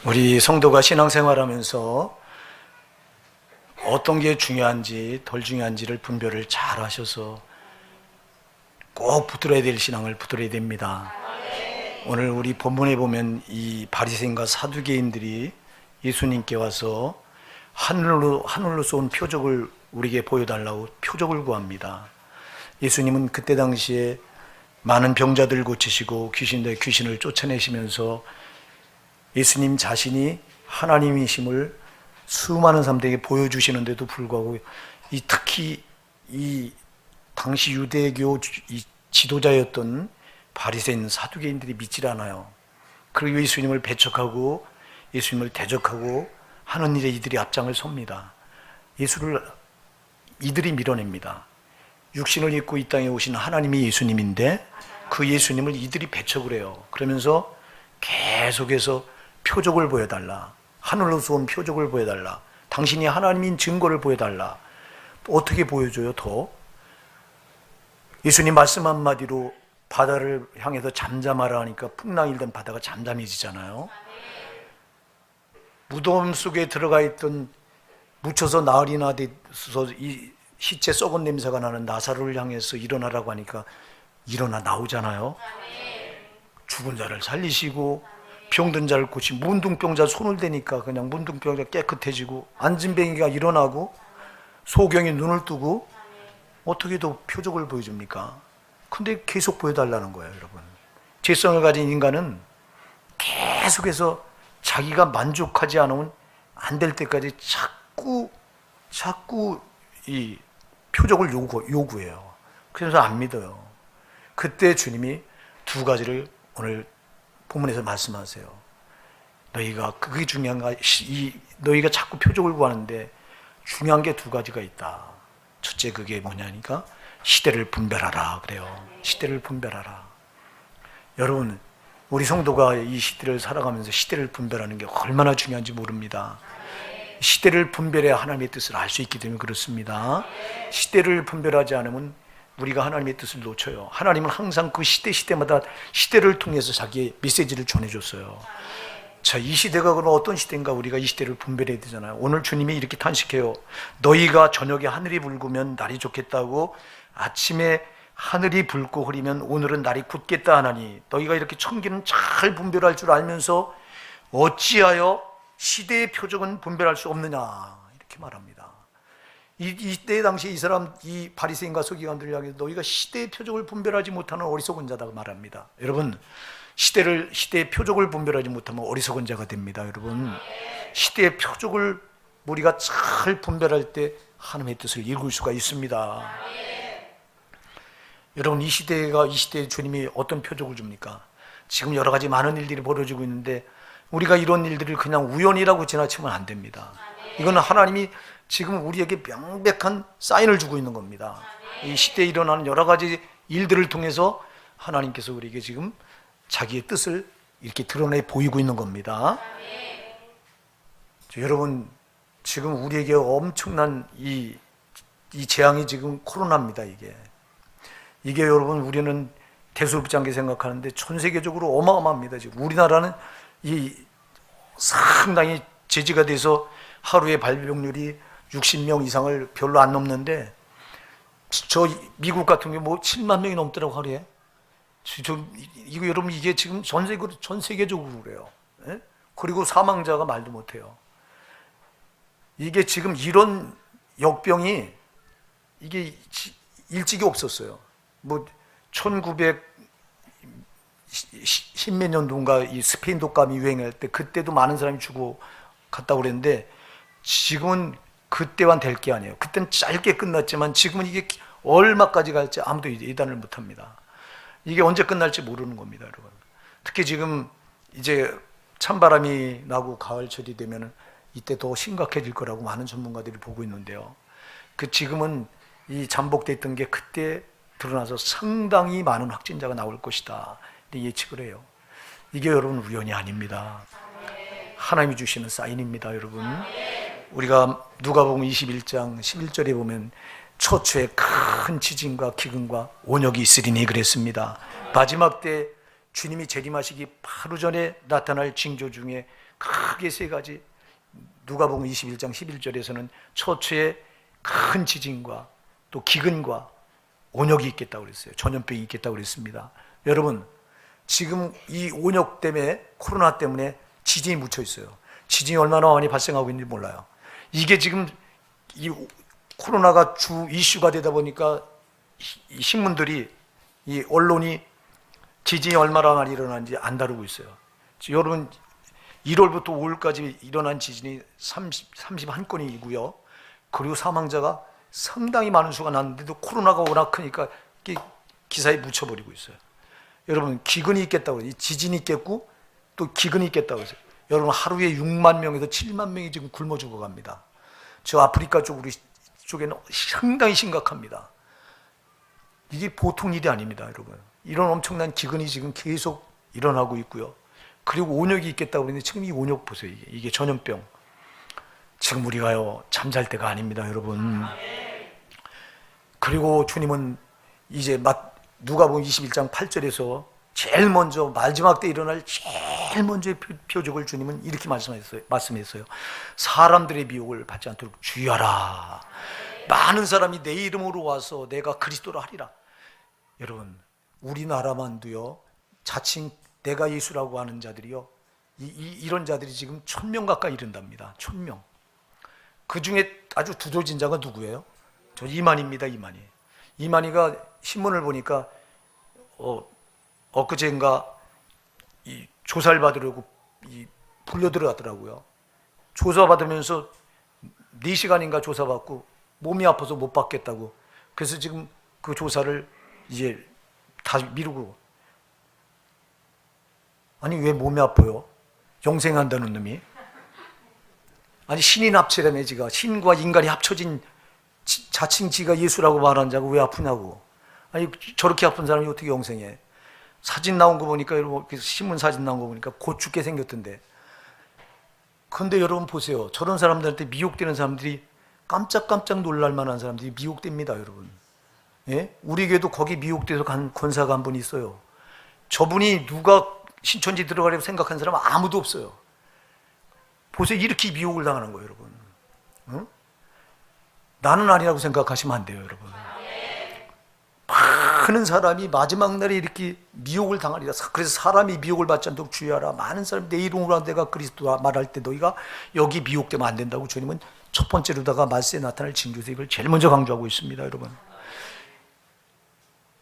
우리 성도가 신앙생활하면서 어떤 게 중요한지 덜 중요한지를 분별을 잘 하셔서 꼭 붙들어야 될 신앙을 붙들어야 됩니다. 오늘 우리 본문에 보면 이 바리새인과 사두개인들이 예수님께 와서 하늘로 쏜 표적을 우리에게 보여달라고 표적을 구합니다. 예수님은 그때 당시에 많은 병자들 고치시고 귀신을 쫓아내시면서 예수님 자신이 하나님이심을 수많은 사람들에게 보여주시는데도 불구하고 특히 이 당시 유대교 지도자였던 바리새인 사두개인들이 믿질 않아요. 그리고 예수님을 배척하고 예수님을 대적하고 하는 일에 이들이 앞장을 섭니다. 예수를 이들이 밀어냅니다. 육신을 입고 이 땅에 오신 하나님이 예수님인데 그 예수님을 이들이 배척을 해요. 그러면서 계속해서 표적을 보여달라, 하늘로서 온 표적을 보여달라, 당신이 하나님인 증거를 보여달라. 어떻게 보여줘요? 더 예수님 말씀 한마디로 바다를 향해서 잠잠하라 하니까 풍랑이 일던 바다가 잠잠해지잖아요. 무덤 속에 들어가 있던 묻혀서 나흘이 나서 이 시체 썩은 냄새가 나는 나사로를 향해서 일어나라고 하니까 일어나 나오잖아요. 죽은 자를 살리시고 병든 자를 고치고 문둥병자 손을 대니까 그냥 문둥병자 깨끗해지고 안진뱅이가 일어나고 소경이 눈을 뜨고 어떻게 더 표적을 보여줍니까? 근데 계속 보여달라는 거예요, 여러분. 죄성을 가진 인간은 계속해서 자기가 만족하지 않으면 안 될 때까지 자꾸 이 표적을 요구해요. 그래서 안 믿어요. 그때 주님이 두 가지를 오늘 본문에서 말씀하세요. 너희가 그게 중요한 거, 너희가 자꾸 표적을 구하는데 중요한 게 두 가지가 있다. 첫째 그게 뭐냐니까 시대를 분별하라 그래요. 시대를 분별하라. 여러분, 우리 성도가 이 시대를 살아가면서 시대를 분별하는 게 얼마나 중요한지 모릅니다. 시대를 분별해야 하나님의 뜻을 알 수 있기 때문에 그렇습니다. 시대를 분별하지 않으면 우리가 하나님의 뜻을 놓쳐요. 하나님은 항상 그 시대마다 시대를 통해서 자기의 메시지를 전해줬어요. 자, 이 시대가 그럼 어떤 시대인가 우리가 이 시대를 분별해야 되잖아요. 오늘 주님이 이렇게 탄식해요. 너희가 저녁에 하늘이 붉으면 날이 좋겠다고 아침에 하늘이 붉고 흐리면 오늘은 날이 굳겠다 하나니 너희가 이렇게 천기는 잘 분별할 줄 알면서 어찌하여 시대의 표적은 분별할 수 없느냐 이렇게 말합니다. 이때 당시에 이 바리새인과 서기관들을 향해서 너희가 시대의 표적을 분별하지 못하는 어리석은 자다 말합니다. 여러분, 시대의 표적을 분별하지 못하면 어리석은 자가 됩니다. 여러분, 시대의 표적을 우리가 잘 분별할 때 하나님의 뜻을 읽을 수가 있습니다. 여러분, 이 시대에 주님이 어떤 표적을 줍니까? 지금 여러 가지 많은 일들이 벌어지고 있는데 우리가 이런 일들을 그냥 우연이라고 지나치면 안 됩니다. 이건 하나님이 지금 우리에게 명백한 사인을 주고 있는 겁니다. 이 시대에 일어나는 여러 가지 일들을 통해서 하나님께서 우리에게 지금 자기의 뜻을 이렇게 드러내 보이고 있는 겁니다. 여러분, 지금 우리에게 엄청난 이 재앙이 지금 코로나입니다. 이게 여러분, 우리는 대수롭지 생각하는데 전 세계적으로 어마어마합니다. 지금 우리나라는 상당히 제지가 돼서 하루에 발병률이 60명 이상을 별로 안 넘는데 저 미국 같은 경우 뭐 7만 명이 넘더라고 하루에. 이거 여러분, 이게 지금 전 세계적으로 그래요. 예? 그리고 사망자가 말도 못해요. 이게 지금 이런 역병이 이게 일찍이 없었어요. 뭐 1910몇 년도인가 이 스페인 독감이 유행할 때 그때도 많은 사람이 죽고 갔다고 그랬는데 지금은 그때만 될 게 아니에요. 그때는 짧게 끝났지만 지금은 이게 얼마까지 갈지 아무도 예단을 못합니다. 이게 언제 끝날지 모르는 겁니다, 여러분. 특히 지금 이제 찬바람이 나고 가을철이 되면은 이때 더 심각해질 거라고 많은 전문가들이 보고 있는데요. 지금은 이 잠복됐던 게 그때 드러나서 상당히 많은 확진자가 나올 것이다 예측을 해요. 이게 여러분 우연이 아닙니다. 하나님이 주시는 사인입니다, 여러분. 우리가 누가복음 21장 11절에 보면 처처에 큰 지진과 기근과 온역이 있으리니 그랬습니다. 마지막 때 주님이 재림하시기 바로 전에 나타날 징조 중에 크게 세 가지. 누가복음 21장 11절에서는 처처에 큰 지진과 또 기근과 온역이 있겠다고 그랬어요. 전염병이 있겠다고 그랬습니다. 여러분, 지금 이 온역 때문에, 코로나 때문에 지진이 묻혀 있어요. 지진이 얼마나 많이 발생하고 있는지 몰라요. 이게 지금 이 코로나가 주 이슈가 되다 보니까 이 신문들이, 이 언론이 지진이 얼마나 많이 일어나는지 안 다루고 있어요. 여러분, 1월부터 5월까지 일어난 지진이 31건이고요. 그리고 사망자가 상당히 많은 수가 났는데도 코로나가 워낙 크니까 기사에 묻혀버리고 있어요. 여러분, 기근이 있겠다고 해요. 지진이 있겠고 또 기근이 있겠다고 해요. 여러분, 하루에 6만 명에서 7만 명이 지금 굶어 죽어갑니다. 저 아프리카 쪽에는 상당히 심각합니다. 이게 보통 일이 아닙니다, 여러분. 이런 엄청난 기근이 지금 계속 일어나고 있고요. 그리고 온역이 있겠다고 그러는데 지금 이 온역 보세요. 이게 전염병. 지금 우리가요, 잠잘 때가 아닙니다, 여러분. 그리고 주님은 이제 누가복음 21장 8절에서 제일 먼저 마지막 때 일어날 제일 먼저의 표적을 주님은 이렇게 말씀했어요. 사람들의 미혹을 받지 않도록 주의하라. 많은 사람이 내 이름으로 와서 내가 그리스도라 하리라. 여러분, 우리나라만도요, 자칭 내가 예수라고 하는 자들이요, 이런 자들이 지금 1000명 가까이 이른답니다. 1000명. 그 중에 아주 두더진 자가 누구예요? 저 이만희입니다. 이만희가 신문을 보니까 엊그제인가 이 조사를 받으려고 불려 들어갔더라고요. 조사받으면서 4시간인가 조사받고 몸이 아파서 못 받겠다고. 그래서 지금 그 조사를 이제 다 미루고. 아니, 왜 몸이 아파요? 영생한다는 놈이. 아니, 신인 합체라며. 지가 신과 인간이 합쳐진 자칭 지가 예수라고 말하는 자가 왜 아프냐고. 아니, 저렇게 아픈 사람이 어떻게 영생해? 사진 나온 거 보니까, 여러분, 신문 사진 나온 거 보니까 곧 죽게 생겼던데. 그런데 여러분 보세요. 저런 사람들한테 미혹되는 사람들이, 깜짝깜짝 놀랄 만한 사람들이 미혹됩니다, 여러분. 예? 우리 교회도 거기 미혹돼서 간 권사가 한 분 있어요. 저분이 누가 신천지 들어가려고 생각한 사람은 아무도 없어요. 보세요. 이렇게 미혹을 당하는 거예요, 여러분. 응? 나는 아니라고 생각하시면 안 돼요, 여러분. 많은 사람이 마지막 날에 이렇게 미혹을 당하리라. 그래서 사람이 미혹을 받지 않도록 주의하라. 많은 사람이 내 이름으로 내가 그리스도라 말할 때 너희가 여기 미혹되면 안 된다고 주님은 첫 번째로다가 말세에 나타날 징조세를 제일 먼저 강조하고 있습니다, 여러분.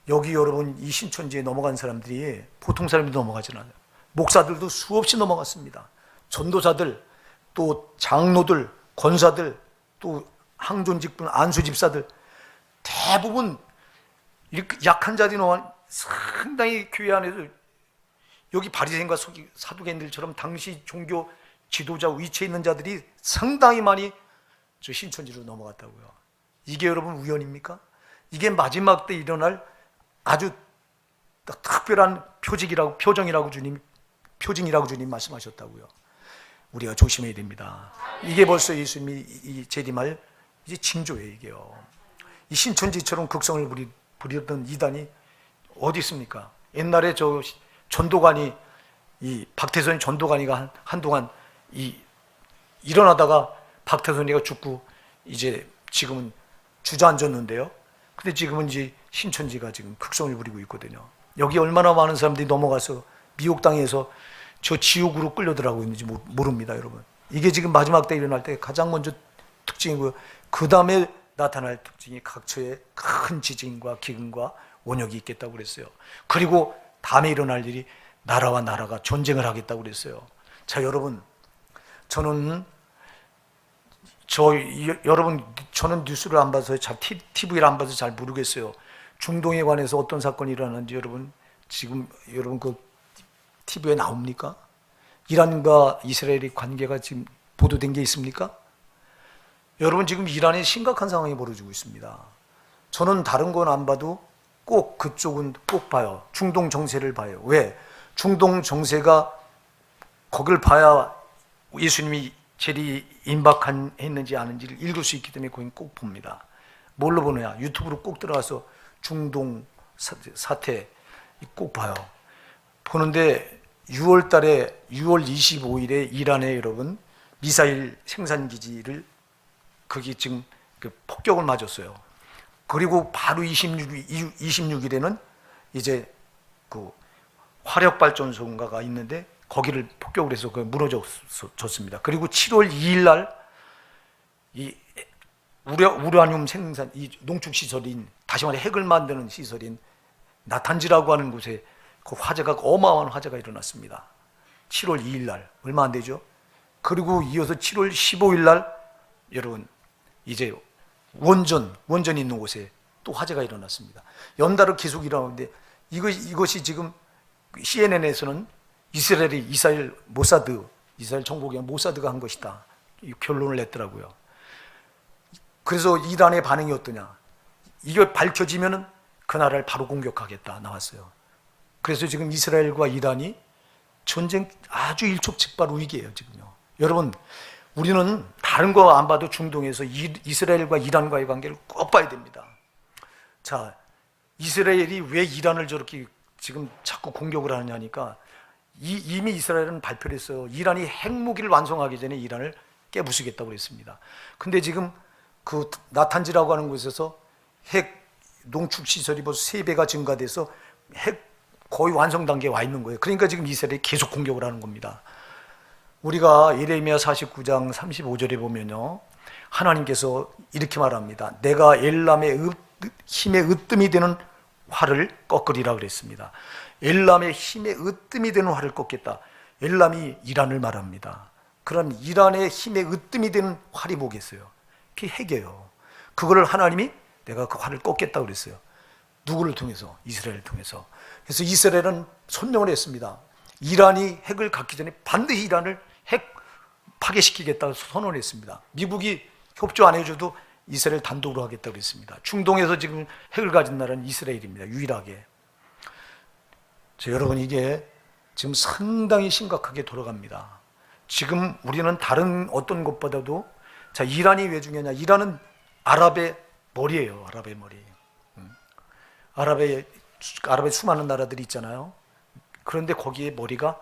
여기 여러분, 이 신천지에 넘어간 사람들이 보통 사람이 넘어가지 않아요. 목사들도 수없이 넘어갔습니다. 전도사들, 또 장로들, 권사들, 또 항존직분, 안수집사들, 대부분 이렇게 약한 자들이 상당히 교회 안에서 여기 바리새인과 사두개인들처럼 당시 종교 지도자 위치에 있는 자들이 상당히 많이 저 신천지로 넘어갔다고요. 이게 여러분 우연입니까? 이게 마지막 때 일어날 아주 특별한 표징이라고 주님 말씀하셨다고요. 우리가 조심해야 됩니다. 이게 벌써 예수님이 이 재림할 이제 징조예요, 이게요. 이 신천지처럼 극성을 부리던 이단이 어디 있습니까? 옛날에 저 전도관이, 이 박태선 전도관이가 한동안 일어나다가 박태선이가 죽고 이제 지금은 주저앉았는데요. 근데 지금은 이제 신천지가 지금 극성을 부리고 있거든요. 여기 얼마나 많은 사람들이 넘어가서 미혹당해서 저 지옥으로 끌려 들어가고 있는지 모릅니다, 여러분. 이게 지금 마지막 때 일어날 때 가장 먼저 특징이고요. 그 다음에 나타날 특징이 각처에 큰 지진과 기근과 원역이 있겠다고 그랬어요. 그리고 다음에 일어날 일이 나라와 나라가 전쟁을 하겠다고 그랬어요. 자, 여러분, 저는 뉴스를 안 봐서 TV를 안 봐서 잘 모르겠어요. 중동에 관해서 어떤 사건이 일어나는지 지금 여러분 그 TV에 나옵니까? 이란과 이스라엘의 관계가 지금 보도된 게 있습니까? 여러분, 지금 이란에 심각한 상황이 벌어지고 있습니다. 저는 다른 건 안 봐도 꼭 그쪽은 꼭 봐요. 중동 정세를 봐요. 왜? 중동 정세가 거길 봐야 예수님이 재리 임박했는지 아닌지를 읽을 수 있기 때문에 거긴 꼭 봅니다. 뭘로 보느냐? 유튜브로 꼭 들어가서 중동 사태 꼭 봐요. 보는데 6월 달에 6월 25일에 이란에 여러분 미사일 생산 기지를 거기 지금 그 폭격을 맞았어요. 그리고 바로 26일에는 이제 그 화력 발전소인가가 있는데 거기를 폭격을 해서 무너졌습니다. 그리고 7월 2일 날 이 우라늄 생산 이 농축 시설인, 다시 말해 핵을 만드는 시설인 나탄지라고 하는 곳에 그 화재가, 어마어마한 화재가 일어났습니다. 7월 2일 날, 얼마 안 되죠? 그리고 이어서 7월 15일 날 여러분 이제 원전이 있는 곳에 또 화재가 일어났습니다. 연달아 계속 일어나는데 이것이 지금 CNN에서는 이스라엘 정보기관 모사드가 한 것이다, 이 결론을 냈더라고요. 그래서 이란의 반응이 어떠냐? 이게 밝혀지면은 그 나라를 바로 공격하겠다 나왔어요. 그래서 지금 이스라엘과 이란이 전쟁 아주 일촉즉발 위기예요 지금요. 여러분, 우리는 다른 거 안 봐도 중동에서 이스라엘과 이란과의 관계를 꼭 봐야 됩니다. 자, 이스라엘이 왜 이란을 저렇게 지금 자꾸 공격을 하느냐니까, 이미 이스라엘은 발표를 했어요. 이란이 핵무기를 완성하기 전에 이란을 깨부수겠다고 그랬습니다. 근데 지금 그 나탄지라고 하는 곳에서 핵 농축 시설이 벌써 3배가 증가돼서 핵 거의 완성 단계에 와 있는 거예요. 그러니까 지금 이스라엘이 계속 공격을 하는 겁니다. 우리가 예레미야 49장 35절에 보면요, 하나님께서 이렇게 말합니다. 내가 엘람의 힘의 으뜸이 되는 활을 꺾으리라 그랬습니다. 엘람의 힘의 으뜸이 되는 활을 꺾겠다. 엘람이 이란을 말합니다. 그럼 이란의 힘의 으뜸이 되는 활이 뭐겠어요? 그게 핵이에요. 그거를 하나님이 내가 그 활을 꺾겠다고 그랬어요. 누구를 통해서? 이스라엘을 통해서. 그래서 이스라엘은 선명을 했습니다. 이란이 핵을 갖기 전에 반드시 이란을 핵 파괴시키겠다고 선언을 했습니다. 미국이 협조 안 해줘도 이스라엘 단독으로 하겠다고 했습니다. 중동에서 지금 핵을 가진 나라는 이스라엘입니다. 유일하게. 여러분, 이게 지금 상당히 심각하게 돌아갑니다. 지금 우리는 다른 어떤 것보다도, 자, 이란이 왜 중요하냐? 이란은 아랍의 머리예요. 아랍의 머리. 아랍의 수많은 나라들이 있잖아요. 그런데 거기에 머리가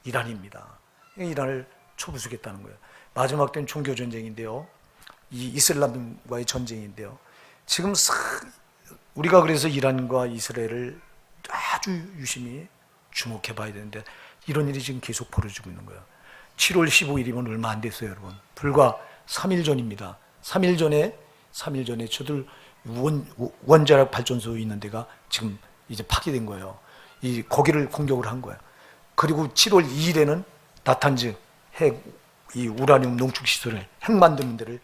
이란입니다. 이란을 쳐부수겠다는 거예요. 마지막 때는 종교 전쟁인데요. 이 이슬람과의 전쟁인데요. 지금 우리가 그래서 이란과 이스라엘을 아주 유심히 주목해 봐야 되는데, 이런 일이 지금 계속 벌어지고 있는 거예요. 7월 15일이면 얼마 안 됐어요, 여러분. 불과 3일 전입니다. 3일 전에 저들 원자력 발전소에 있는 데가 지금 이제 파괴된 거예요. 거기를 공격을 한 거예요. 그리고 7월 2일에는 나탄즈 이 우라늄 농축 시설을 핵 만드는 데를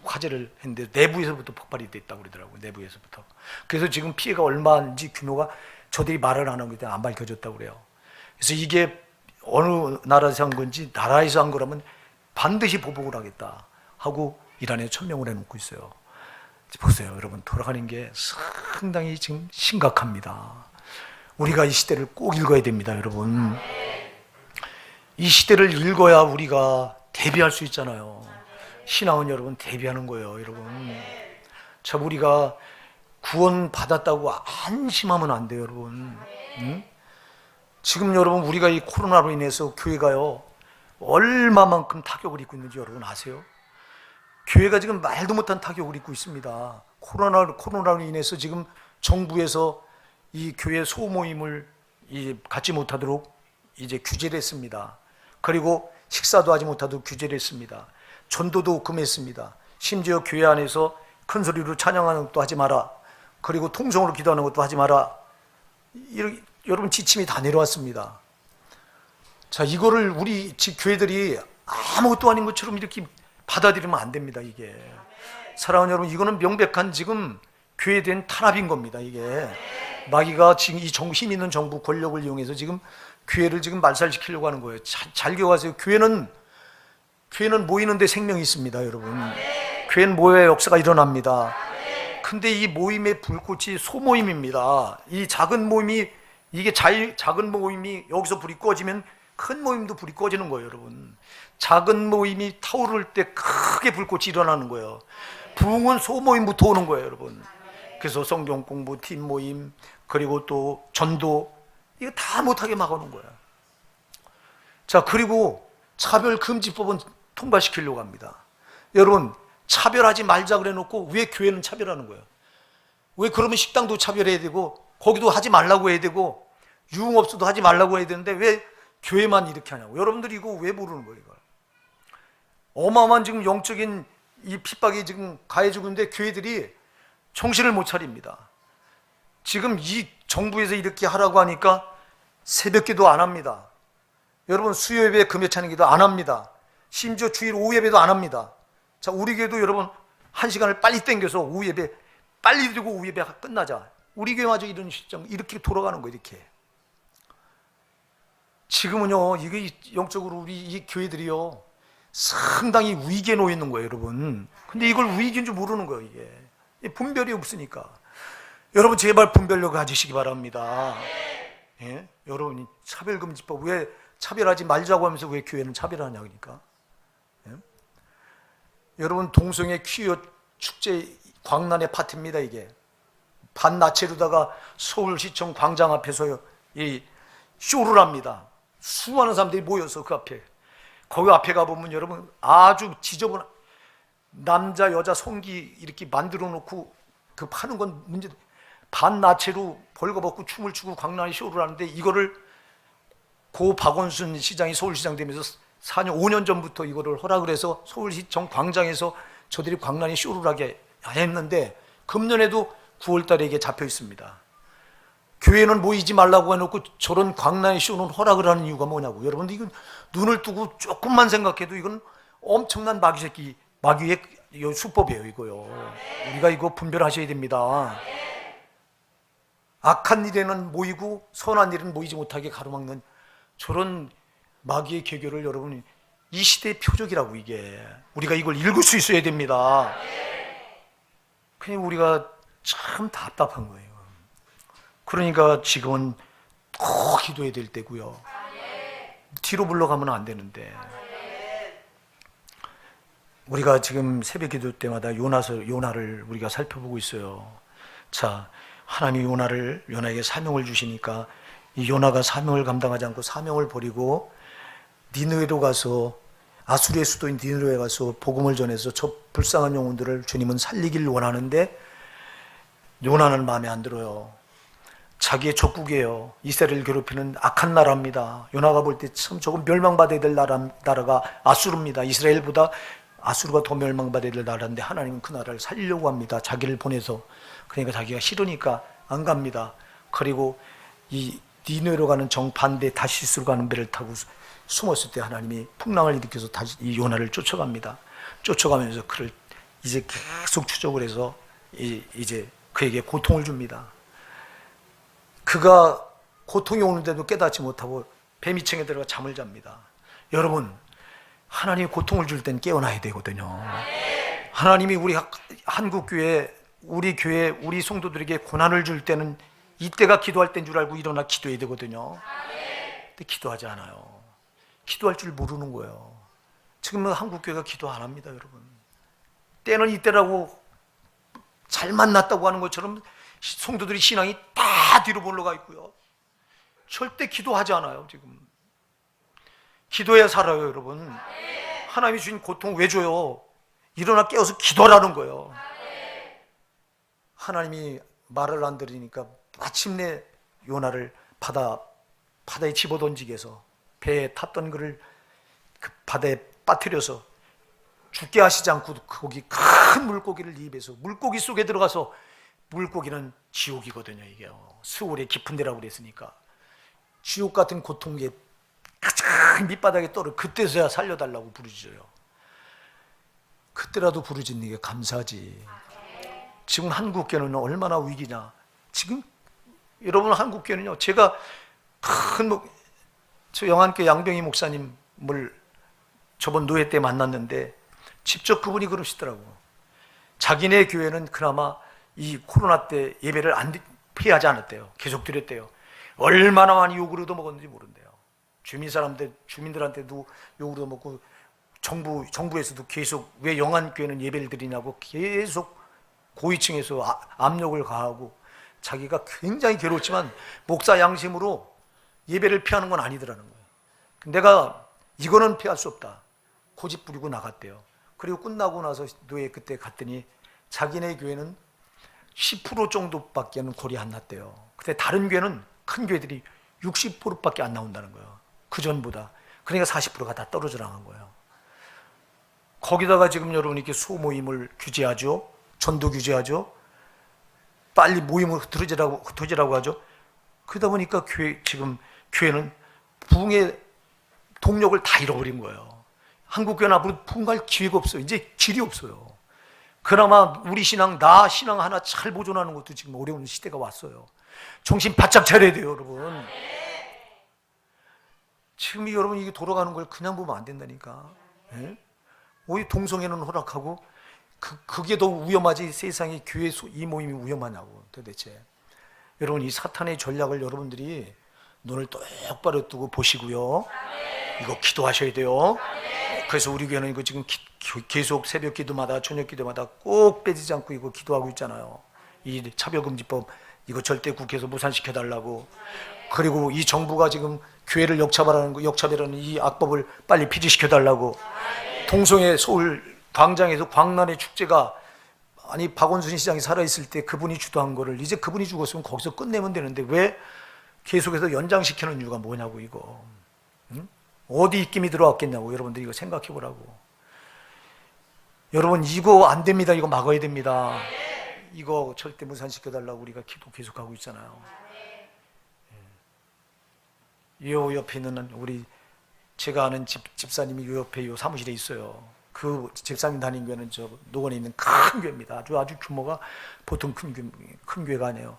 화재를 했는데 내부에서부터 폭발이 됐다고 그러더라고요. 내부에서부터. 그래서 지금 피해가 얼마인지 규모가 저들이 말을 안 하고 안 밝혀졌다고 그래요. 그래서 이게 어느 나라에서 한 건지, 나라에서 한 거라면 반드시 보복을 하겠다 하고 이란에 천명을 해놓고 있어요. 보세요, 여러분. 돌아가는 게 상당히 지금 심각합니다. 우리가 이 시대를 꼭 읽어야 됩니다, 여러분. 이 시대를 읽어야 우리가 대비할 수 있잖아요. 신앙은 여러분 대비하는 거예요, 여러분. 참, 우리가 구원 받았다고 안심하면 안 돼요, 여러분. 응? 지금 여러분, 우리가 이 코로나로 인해서 교회가요 얼마만큼 타격을 입고 있는지 여러분 아세요? 교회가 지금 말도 못한 타격을 입고 있습니다. 코로나로 인해서 지금 정부에서 이 교회 소모임을 갖지 못하도록 이제 규제를 했습니다. 그리고 식사도 하지 못하도록 규제를 했습니다. 전도도 금했습니다. 심지어 교회 안에서 큰 소리로 찬양하는 것도 하지 마라. 그리고 통성으로 기도하는 것도 하지 마라. 여러분, 지침이 다 내려왔습니다. 자, 이거를 우리 교회들이 아무것도 아닌 것처럼 이렇게 받아들이면 안 됩니다. 이게, 사랑하는 여러분, 이거는 명백한 지금 교회에 대한 탄압인 겁니다. 이게 마귀가 지금 이 힘 있는 정부 권력을 이용해서 지금 교회를 지금 말살시키려고 하는 거예요. 잘 기억하세요. 교회는 모이는데 생명이 있습니다, 여러분. 교회는 모여야 역사가 일어납니다. 근데 이 모임의 불꽃이 소모임입니다. 이 작은 모임이, 작은 모임이 여기서 불이 꺼지면 큰 모임도 불이 꺼지는 거예요, 여러분. 작은 모임이 타오를 때 크게 불꽃이 일어나는 거예요. 부흥은 소모임부터 오는 거예요, 여러분. 그래서 성경 공부, 팀 모임, 그리고 또 전도, 이거 다 못하게 막아놓은 거예요. 자, 그리고 차별금지법은 통과시키려고 합니다. 여러분, 차별하지 말자 그래 놓고 왜 교회는 차별하는 거예요? 왜 그러면 식당도 차별해야 되고 거기도 하지 말라고 해야 되고 유흥업소도 하지 말라고 해야 되는데 왜 교회만 이렇게 하냐고. 여러분들이 이거 왜 모르는 거예요, 이걸. 어마어마한 지금 영적인 이 핍박이 지금 가해지고 있는데 교회들이 정신을 못 차립니다. 지금 이 정부에서 이렇게 하라고 하니까 새벽기도 안 합니다. 여러분, 수요예배 금요 찬양 기도 안 합니다. 심지어 주일 오후 예배도 안 합니다. 자, 우리 교회도 여러분 1시간을 빨리 땡겨서 오후 예배 빨리 드리고 오후 예배가 끝나자. 우리 교회마저 이런 시점 이렇게 돌아가는 거예요. 이렇게. 지금은요, 이게 영적으로 우리 이 교회들이요 상당히 위기에 놓여 있는 거예요, 여러분. 근데 이걸 위기인 줄 모르는 거예요, 이게. 분별이 없으니까. 여러분, 제발 분별력 가지시기 바랍니다. 예? 여러분이 차별금지법 왜 차별하지 말자고 하면서 왜 교회는 차별하냐 그러니까. 예? 여러분, 동성애 퀴어 축제 광란의 파티입니다. 이게 반나체로다가 서울시청 광장 앞에서 이 쇼를 합니다. 수많은 사람들이 모여서 그 앞에, 거기 앞에 가보면 여러분 아주 지저분한 남자 여자 성기 이렇게 만들어 놓고 그 파는 건 문제. 반나체로 벌거벗고 춤을 추고 광란의 쇼를 하는데 이거를 고 박원순 시장이 서울시장 되면서 4년 5년 전부터 이거를 허락을 해서 서울시청 광장에서 저들이 광란의 쇼를 하게 했는데 금년에도 9월 달에 이게 잡혀 있습니다. 교회는 모이지 말라고 해놓고 저런 광란의 쇼는 허락을 하는 이유가 뭐냐고. 여러분들 이건 눈을 뜨고 조금만 생각해도 이건 엄청난 마귀의 수법이에요, 이거요. 우리가 이거 분별하셔야 됩니다. 악한 일에는 모이고 선한 일은 모이지 못하게 가로막는 저런 마귀의 계교를 여러분 이 시대의 표적이라고. 이게 우리가 이걸 읽을 수 있어야 됩니다. 그냥 우리가 참 답답한 거예요. 그러니까 지금은 더 기도해야 될 때고요. 뒤로 물러가면 안 되는데. 우리가 지금 새벽 기도 때마다 요나를 우리가 살펴보고 있어요. 자, 하나님이 요나에게 사명을 주시니까 이 요나가 사명을 감당하지 않고 사명을 버리고 니느웨로 가서, 아수리의 수도인 니느웨에 가서 복음을 전해서 저 불쌍한 영혼들을 주님은 살리기를 원하는데 요나는 마음에 안 들어요. 자기의 족국이에요. 이스라엘을 괴롭히는 악한 나라입니다. 요나가 볼 때 참 조금 멸망받아야 될 나라가 아수르입니다. 이스라엘보다 아수르가 더 멸망받아야 될 나라인데 하나님은 그 나라를 살리려고 합니다. 자기를 보내서. 그러니까 자기가 싫으니까 안 갑니다. 그리고 이 니느웨로 가는 정반대 다시스로 가는 배를 타고 숨었을 때 하나님이 풍랑을 일으켜서 다시 이 요나를 쫓아갑니다. 쫓아가면서 그를 이제 계속 추적을 해서 이제 그에게 고통을 줍니다. 그가 고통이 오는데도 깨닫지 못하고 뱀이층에 들어가 잠을 잡니다. 여러분, 하나님이 고통을 줄 땐 깨어나야 되거든요. 하나님이 우리 한국교회, 우리 교회, 우리 성도들에게 고난을 줄 때는 이때가 기도할 때인 줄 알고 일어나 기도해야 되거든요. 근데 기도하지 않아요. 기도할 줄 모르는 거예요. 지금은 한국교회가 기도 안 합니다, 여러분. 때는 이때라고 잘 만났다고 하는 것처럼 성도들이 신앙이 다 뒤로 물러가 있고요. 절대 기도하지 않아요, 지금. 기도해야 살아요, 여러분. 하나님이 주신 고통 왜 줘요? 일어나 깨어서 기도하라는 거예요. 하나님이 말을 안 들으니까 마침내 요나를 바다에 집어던지게 해서 배에 탔던 그를 그 바다에 빠뜨려서 죽게 하시지 않고 거기 큰 물고기를 입에서 물고기 속에 들어가서, 물고기는 지옥이거든요. 이게 수월의 깊은 데라고 그랬으니까 지옥 같은 고통에 가장 밑바닥에 떨어. 그때서야 살려달라고 부르짖어요. 그때라도 부르짖는 게 감사하지. 지금 한국교회는 얼마나 위기냐. 지금 여러분, 한국교회는요, 제가 저 영안교 양병희 목사님을 저번 노예 때 만났는데 직접 그분이 그러시더라고. 자기네 교회는 그나마 이 코로나 때 예배를 피하지 않았대요. 계속 드렸대요. 얼마나 많이 욕을 얻어먹었는지 모른대요. 주민들한테도 욕을 얻어먹고 정부에서도 계속 왜 영안교회는 예배를 드리냐고 계속 고위층에서 압력을 가하고, 자기가 굉장히 괴롭지만 목사 양심으로 예배를 피하는 건 아니더라는 거예요. 내가 이거는 피할 수 없다. 고집 부리고 나갔대요. 그리고 끝나고 나서 노예 그때 갔더니 자기네 교회는 10% 정도밖에 골이 안 났대요. 근데 다른 교회는 큰 교회들이 60%밖에 안 나온다는 거예요. 그 전보다. 그러니까 40%가 다 떨어져 나간 거예요. 거기다가 지금 여러분 이렇게 소모임을 규제하죠. 전도 규제하죠. 빨리 모임을 흩어지라고 하죠. 그러다 보니까 지금 교회는 부흥의 동력을 다 잃어버린 거예요. 한국교회는 앞으로 부흥할 기회가 없어요. 이제 길이 없어요. 그나마 우리 신앙, 나 신앙 하나 잘 보존하는 것도 지금 어려운 시대가 왔어요. 정신 바짝 차려야 돼요, 여러분. 지금 여러분 이게 돌아가는 걸 그냥 보면 안 된다니까. 예? 오히려 동성애는 허락하고 그게 더 위험하지. 세상에 교회 이 모임이 위험하냐고 도대체. 여러분 이 사탄의 전략을 여러분들이 눈을 똑바로 뜨고 보시고요. 이거 기도하셔야 돼요. 그래서 우리 교회는 이거 지금 계속 새벽 기도마다 저녁 기도마다 꼭 빼지지 않고 이거 기도하고 있잖아요. 이 차별금지법 이거 절대 국회에서 무산시켜 달라고. 그리고 이 정부가 지금 교회를 역차별하는 이 악법을 빨리 폐지시켜 달라고. 동성애 서울 광장에서 광란의 축제가 아니 박원순 시장이 살아있을 때 그분이 주도한 거를 이제 그분이 죽었으면 거기서 끝내면 되는데 왜 계속해서 연장시키는 이유가 뭐냐고 이거. 응? 어디 입김이 들어왔겠냐고. 여러분들 이거 생각해 보라고. 여러분 이거 안 됩니다. 이거 막아야 됩니다. 이거 절대 무산시켜 달라고 우리가 기도 계속하고 있잖아요. 요 옆에 있는 우리 제가 아는 집사님이 요 옆에 요 사무실에 있어요. 그 집사님 다니는 교회는 저 노원에 있는 큰 교회입니다. 아주 규모가 보통 큰 교회가 아니에요.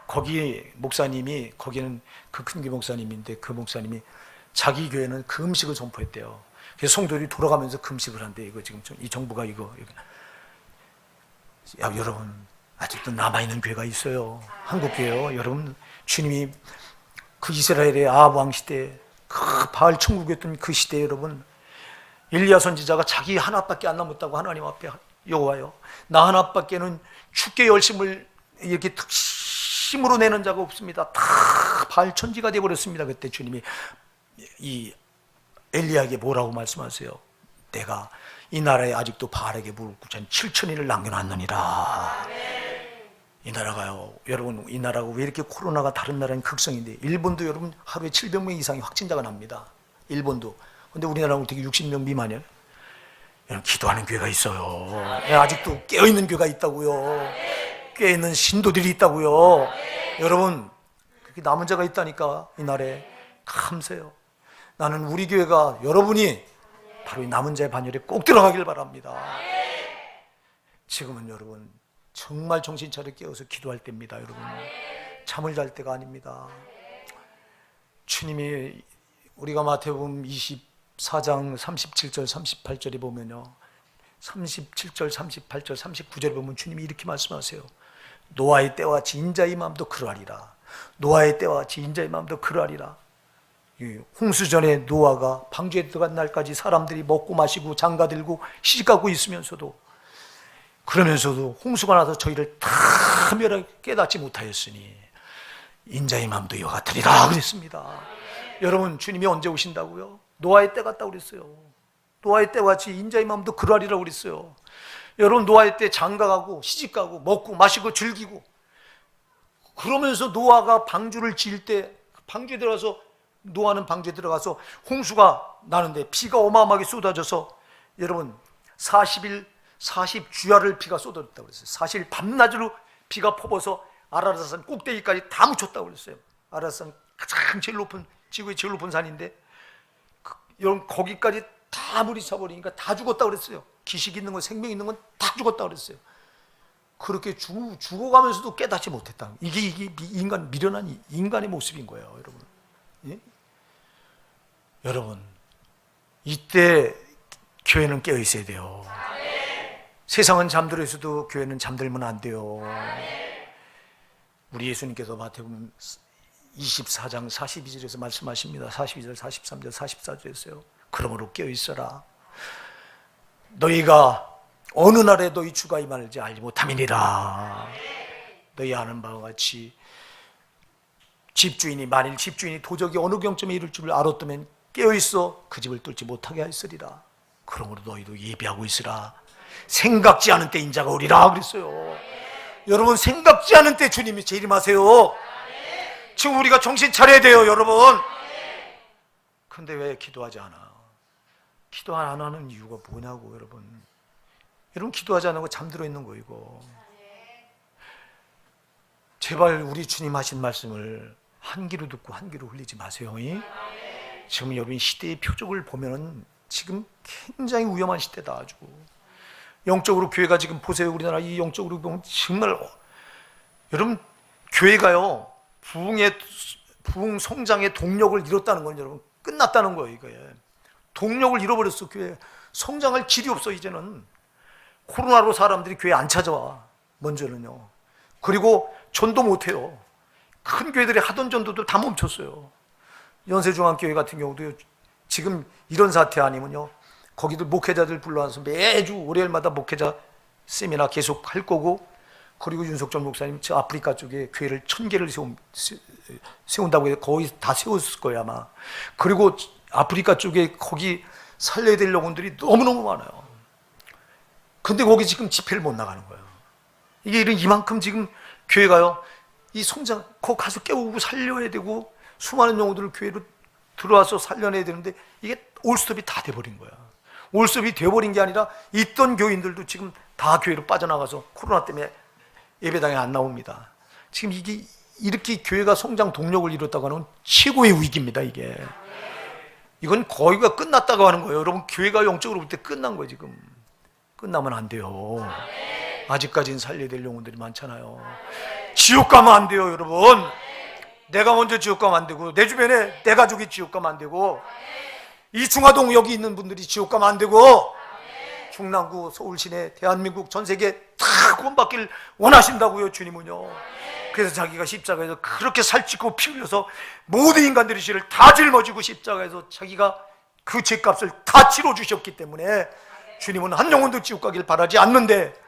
거기 목사님이 거기는 그 큰 교회 목사님인데 그 목사님이 자기 교회는 금식을 선포했대요. 그래서 성도들이 돌아가면서 금식을 한대. 이거 지금 이 정부가 이거. 야 여러분 아직도 남아 있는 교회가 있어요. 한국 교회요. 여러분 주님이 그 이스라엘의 아합 왕 시대 그 바알 천국이었던 그 시대에 여러분 엘리야 선지자가 자기 하나밖에 안 남았다고 하나님 앞에 여호와여 나 하나밖에는 주께 열심을 이렇게 특심으로 내는 자가 없습니다. 다 바알 천지가 되어버렸습니다. 그때 주님이 이 엘리야에게 뭐라고 말씀하세요? 내가 이 나라에 아직도 바알에게 무릎 꿇지 7천인을 남겨놨느니라. 이 나라가요, 여러분 이 나라가 왜 이렇게 코로나가 다른 나라는 극성인데 일본도 여러분 하루에 700명 이상의 확진자가 납니다. 일본도. 근데 우리나라는 어떻게 60명 미만이에요? 여러분 기도하는 교회가 있어요. 아직도 깨어있는 교회가 있다고요. 깨어있는 신도들이 있다고요. 여러분 그렇게 남은 자가 있다니까. 이 나라에 감사해요. 나는 우리 교회가 여러분이 바로 이 남은 자의 반열에 꼭 들어가길 바랍니다. 지금은 여러분 정말 정신 차려 깨어서 기도할 때입니다. 여러분 잠을 잘 때가 아닙니다. 주님이 우리가 마태복음 24장 37절 38절에 보면요 37절 38절 39절에 보면 주님이 이렇게 말씀하세요. 노아의 때와 같이 인자의 마음도 그러하리라. 노아의 때와 같이 인자의 마음도 그러하리라. 홍수전에 노아가 방주에 들어간 날까지 사람들이 먹고 마시고 장가들고 시집가고 있으면서도 그러면서도 홍수가 나서 저희를 다 멸하게 깨닫지 못하였으니 인자의 마음도 이와 같으리라 그랬습니다. 여러분 주님이 언제 오신다고요? 노아의 때 같다고 그랬어요. 노아의 때와 같이 인자의 마음도 그러하리라고 그랬어요. 여러분 노아의 때 장가가고 시집가고 먹고 마시고 즐기고 그러면서 노아가 방주를 지을 때 방주에 들어가서 노아는 방주에 들어가서 홍수가 나는데 비가 어마어마하게 쏟아져서 여러분 40주야를 비가 쏟아졌다고 그랬어요. 사실 밤낮으로 비가 퍼버서 아라рат산 꼭대기까지 다 묻혔다고 그랬어요. 아라рат산 가장 제일 높은 지구의 제일 높은 산인데 여러분 거기까지 다 물이 차버리니까 다 죽었다고 그랬어요. 기식 있는 건 생명 있는 건 다 죽었다고 그랬어요. 그렇게 죽어가면서도 깨닫지 못했다. 이게 인간 미련한 인간의 모습인 거예요, 여러분. 예? 여러분 이때 교회는 깨어 있어야 돼요. 세상은 잠들어 있어도 교회는 잠들면 안 돼요. 우리 예수님께서 마태복음 24장 42절에서 말씀하십니다. 42절, 43절, 44절에서요. 그러므로 깨어 있어라. 너희가 어느 날에 너희 주가 임할지 알지 못함이니라. 너희 아는 바와 같이 만일 집주인이 도적이 어느 경점에 이를 줄 알았다면 깨어있어 그 집을 뚫지 못하게 하였으리라. 그러므로 너희도 예비하고 있으라. 생각지 않은 때 인자가 오리라 그랬어요. 여러분, 생각지 않은 때 주님이 재림하세요. 지금 우리가 정신 차려야 돼요, 여러분. 근데 왜 기도하지 않아? 기도 안 하는 이유가 뭐냐고, 여러분. 여러분, 기도하지 않는 거 잠들어 있는 거, 이거. 제발 우리 주님 하신 말씀을 한 귀로 듣고 한 귀로 흘리지 마세요. 지금 여러분 시대의 표적을 보면은 지금 굉장히 위험한 시대다. 아주 영적으로 교회가 지금 보세요. 우리나라 이 영적으로 보면 정말 여러분, 교회가요 부흥 성장의 동력을 잃었다는 건 여러분 끝났다는 거예요. 이거에 동력을 잃어버렸어. 교회 성장할 길이 없어. 이제는 코로나로 사람들이 교회 안 찾아와. 먼저는요. 그리고 전도 못해요. 큰 교회들이 하던 전도도 다 멈췄어요. 연세중앙교회 같은 경우도 지금 이런 사태 아니면요, 거기도 목회자들 불러와서 매주 월요일마다 목회자 세미나 계속 할 거고, 그리고 윤석철 목사님 저 아프리카 쪽에 교회를 1000개를 세운다고 해서 거의 다 세웠을 거예요 아마. 그리고 아프리카 쪽에 거기 살려야 될 영혼들이 너무너무 많아요. 근데 거기 지금 집회를 못 나가는 거예요. 이게 이만큼 지금 교회가요, 이 성장, 거기 가서 깨우고 살려야 되고, 수많은 영혼들을 교회로 들어와서 살려내야 되는데, 이게 올스톱이 다 돼버린 거야. 올스톱이 돼버린 게 아니라, 있던 교인들도 지금 다 교회로 빠져나가서 코로나 때문에 예배당에 안 나옵니다. 지금 이게, 이렇게 교회가 성장 동력을 잃었다고 하는 최고의 위기입니다, 이게. 이건 거의가 끝났다고 하는 거예요. 여러분, 교회가 영적으로 볼 때 끝난 거예요, 지금. 끝나면 안 돼요. 아직까지는 살려야 될 영혼들이 많잖아요. 지옥 가면 안 돼요, 여러분. 내가 먼저 지옥 가면 안 되고, 내 주변에 내 가족이 지옥 가면 안 되고, 이 중화동 여기 있는 분들이 지옥 가면 안 되고, 충남구, 서울 시내, 대한민국 전 세계 다 구원받기를 원하신다고요, 주님은요. 그래서 자기가 십자가에서 그렇게 살찌고 피 흘려서 모든 인간들의 죄를 다 짊어지고 십자가에서 자기가 그 죄값을 다 치러주셨기 때문에 주님은 한 영혼도 지옥 가길 바라지 않는데,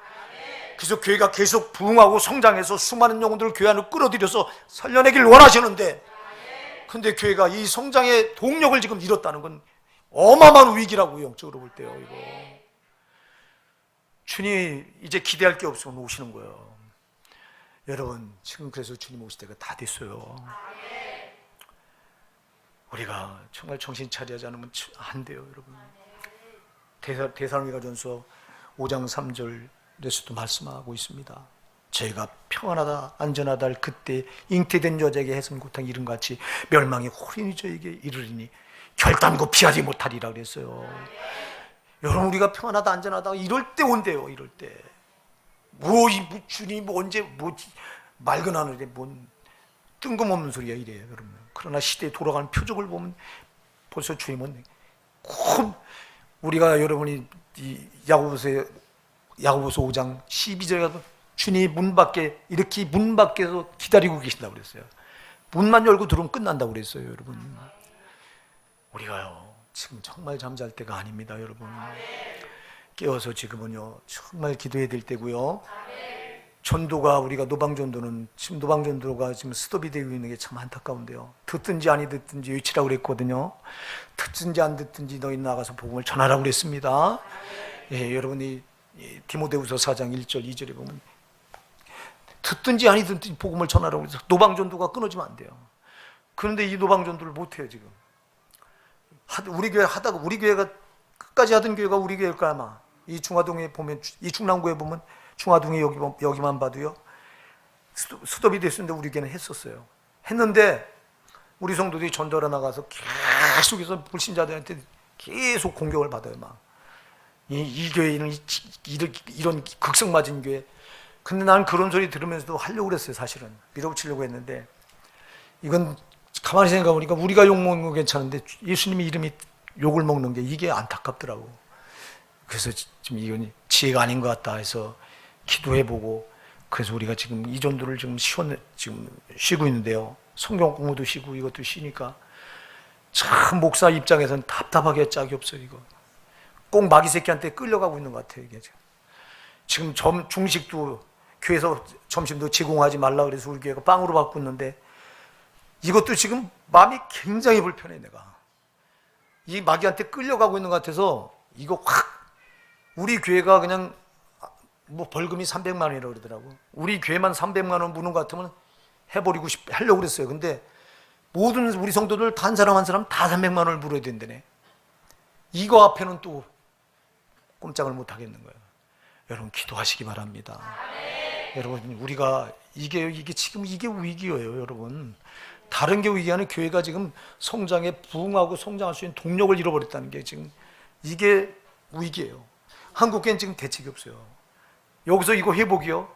그래서 교회가 계속 부흥하고 성장해서 수많은 영혼들을 교회 안으로 끌어들여서 살려내길 원하시는데, 근데 교회가 이 성장의 동력을 지금 잃었다는 건 어마어마한 위기라고, 영적으로 볼 때요. 이거 주님 이제 기대할 게 없으면 오시는 거예요. 여러분, 지금 그래서 주님 오실 때가 다 됐어요. 우리가 정말 정신 차리지 않으면 안 돼요, 여러분. 데살로니가전서 5장 3절에서도 말씀하고 있습니다. 저희가 평안하다 안전하다 할 그때 잉태된 여자에게 해성 고탕 이름 같이 멸망이 홀인이 저에게 이르리니 결단코 피하지 못하리라 그랬어요. 여러분, 우리가 평안하다 안전하다 이럴 때 온대요. 이럴 때 주님 언제 맑은 하늘에 뭔 뜬금없는 소리야 이래요, 여러분. 그러나 시대에 돌아가는 표적을 보면 벌써 주님은 우리가 여러분이 이 야고보서 5장 12절에 가서 주님이 문 밖에 이렇게 문 밖에서 기다리고 계신다고 그랬어요. 문만 열고 들어오면 끝난다고 그랬어요, 여러분. 우리가요 지금 정말 잠잘 때가 아닙니다, 여러분. 깨어서 지금은요 정말 기도해야 될 때고요. 전도가, 우리가 노방전도는 지금 노방전도가 지금 스톱이 되고 있는 게 참 안타까운데요. 듣든지 아니 듣든지 외치라고 그랬거든요. 듣든지 안 듣든지 너희 나가서 복음을 전하라고 그랬습니다. 예, 여러분이 디모데후서 4장 1절 2절에 보면 듣든지 아니 듣든지 복음을 전하라고 그래서 노방전도가 끊어지면 안 돼요. 그런데 이 노방전도를 못 해요, 지금. 우리 교회 하다가, 우리 교회가 끝까지 하던 교회가 우리 교회일까 아마. 이 중화동에 보면, 이 충남구에 보면 중화동에 여기만 봐도요 스톱이 됐었는데 우리 교회는 했었어요. 했는데 우리 성도들이 전도하러 나가서 계속해서 불신자들한테 계속 공격을 받아요. 막 이 교회는 이런 극성 맞은 교회. 근데 나는 그런 소리 들으면서도 하려고 그랬어요. 사실은 밀어붙이려고 했는데, 이건 가만히 생각해보니까 우리가 욕먹는 건 괜찮은데 예수님의 이름이 욕을 먹는 게 이게 안타깝더라고. 그래서 지금 이건 지혜가 아닌 것 같다 해서 기도해보고, 그래서 우리가 지금 이 전도를 지금 쉬고 있는데요. 성경 공부도 쉬고 이것도 쉬니까 참 목사 입장에서는 답답하게 짝이 없어요. 이거 꼭 마귀 새끼한테 끌려가고 있는 것 같아요. 이게 지금 중식도 교회에서 점심도 제공하지 말라 그래서 우리 교회가 빵으로 바꿨는데, 이것도 지금 마음이 굉장히 불편해. 내가 이 마귀한테 끌려가고 있는 것 같아서 이거 확, 우리 교회가 그냥 뭐 벌금이 300만 원이라고 그러더라고. 우리 교회만 300만 원 무는 것 같으면 해버리고 하려고 그랬어요. 근데 모든 우리 성도들 단 사람 한 사람 다 300만 원을 물어야 된다네. 이거 앞에는 또 꼼짝을 못 하겠는 거예요. 여러분 기도하시기 바랍니다. 여러분 우리가 이게 지금 이게 위기예요, 여러분. 다른 게 위기 아니라 교회가 지금 성장에 부흥하고 성장할 수 있는 동력을 잃어버렸다는 게 지금 이게 위기예요. 한국교회는 지금 대책이 없어요. 여기서 이거 회복이요.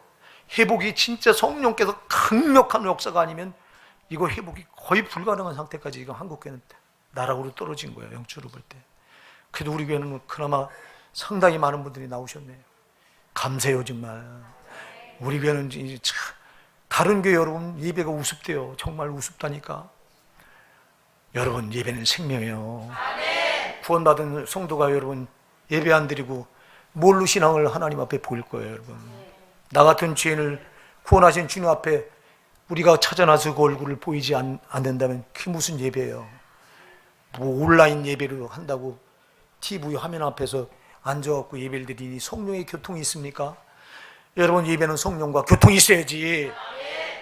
회복이 진짜 성령께서 강력한 역사가 아니면 이거 회복이 거의 불가능한 상태까지 지금 한국교회는 나락으로 떨어진 거예요, 영적으로 볼 때. 그래도 우리 교회는 그나마 상당히 많은 분들이 나오셨네요. 감사해요, 정말. 우리 교회는 참, 다른 교회 여러분 예배가 우습대요. 정말 우습다니까. 여러분 예배는 생명이에요. 구원받은 성도가 여러분 예배 안 드리고 뭘로 신앙을 하나님 앞에 보일 거예요, 여러분. 나 같은 죄인을 구원하신 주님 앞에 우리가 찾아나서 그 얼굴을 보이지 않는다면 그게 무슨 예배예요? 뭐 온라인 예배를 한다고 TV 화면 앞에서 앉아갖고 예배를 드리니 성령의 교통이 있습니까? 여러분 예배는 성령과 교통이 있어야지.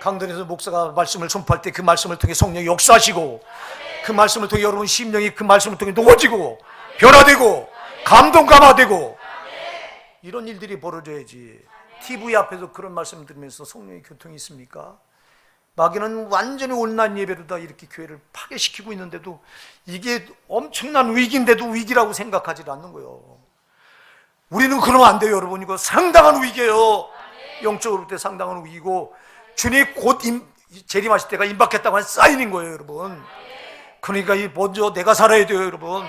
강단에서 목사가 말씀을 선포할 때 그 말씀을 통해 성령이 역사하시고 그 말씀을 통해 여러분 심령이 그 말씀을 통해 녹아지고 변화되고 감동 감화되고 이런 일들이 벌어져야지. TV 앞에서 그런 말씀을 들으면서 성령의 교통이 있습니까? 마귀는 완전히 온라인 예배로 다 이렇게 교회를 파괴시키고 있는데도 이게 엄청난 위기인데도 위기라고 생각하지 않는 거예요. 우리는 그러면 안 돼요, 여러분. 이거 상당한 위기예요. 영적으로 볼 때 상당한 위기고 주님이 곧 재림하실 때가 임박했다고 한 사인인 거예요, 여러분. 그러니까 먼저 내가 살아야 돼요, 여러분.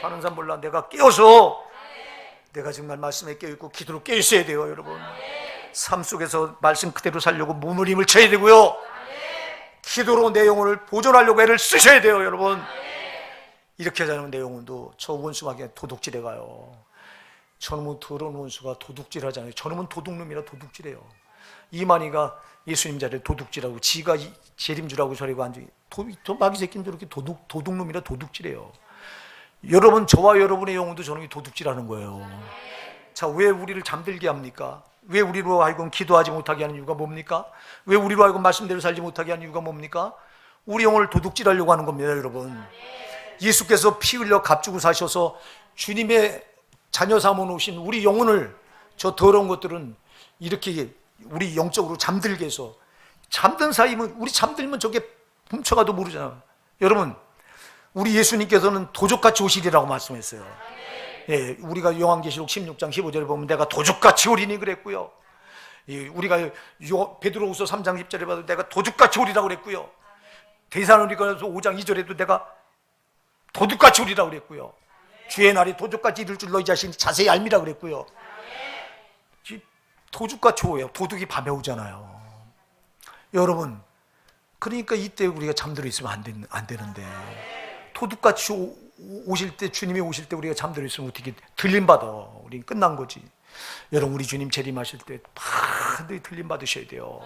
다른 사람 몰라. 내가 깨어서 내가 정말 말씀에 깨어있고 기도로 깨어있어야 돼요, 여러분. 삶 속에서 말씀 그대로 살려고 몸을 힘을 쳐야 되고요. 기도로 내 영혼을 보존하려고 애를 쓰셔야 돼요, 여러분. 이렇게 하지 않으면 내 영혼도 저 원수에게 도둑질해 가요. 저놈은 더러운 원수가 도둑질하잖아요. 저놈은 도둑놈이라 도둑질해요. 이만희가 예수님 자리에 도둑질하고 지가 재림주라고 저리고 앉아. 마귀 새끼들 이렇게 도둑놈이라 도둑질해요. 여러분, 저와 여러분의 영혼도 저놈이 도둑질하는 거예요. 자, 왜 우리를 잠들게 합니까? 왜 우리로 하여금 기도하지 못하게 하는 이유가 뭡니까? 왜 우리로 하여금 말씀대로 살지 못하게 하는 이유가 뭡니까? 우리 영혼을 도둑질하려고 하는 겁니다, 여러분. 예수께서 피 흘려 값주고 사셔서 주님의 자녀 삼아 놓으신 우리 영혼을 저 더러운 것들은 이렇게 우리 영적으로 잠들게 해서 잠든 사이면 우리 잠들면 저게 훔쳐가도 모르잖아요. 여러분, 우리 예수님께서는 도적같이 오시리라고 말씀했어요. 예, 우리가 요한계시록 16장 15절에 보면 내가 도적같이 오리니 그랬고요. 예, 우리가 베드로후서 3장 10절에 봐도 내가 도둑같이 오리라고 그랬고요. 데살로니가서 5장 2절에도 내가 도둑같이 오리라고 그랬고요. 주의 날이 도둑같이 이를 줄 너희 자신이 자세히 알미라 그랬고요. 도둑같이 오요. 도둑이 밤에 오잖아요. 여러분, 그러니까 이때 우리가 잠들어 있으면 안 되는데 도둑같이 오실 때, 주님이 오실 때 우리가 잠들어 있으면 어떻게 들림받아. 우린 끝난 거지. 여러분, 우리 주님 재림하실 때 반드시 들림받으셔야 돼요.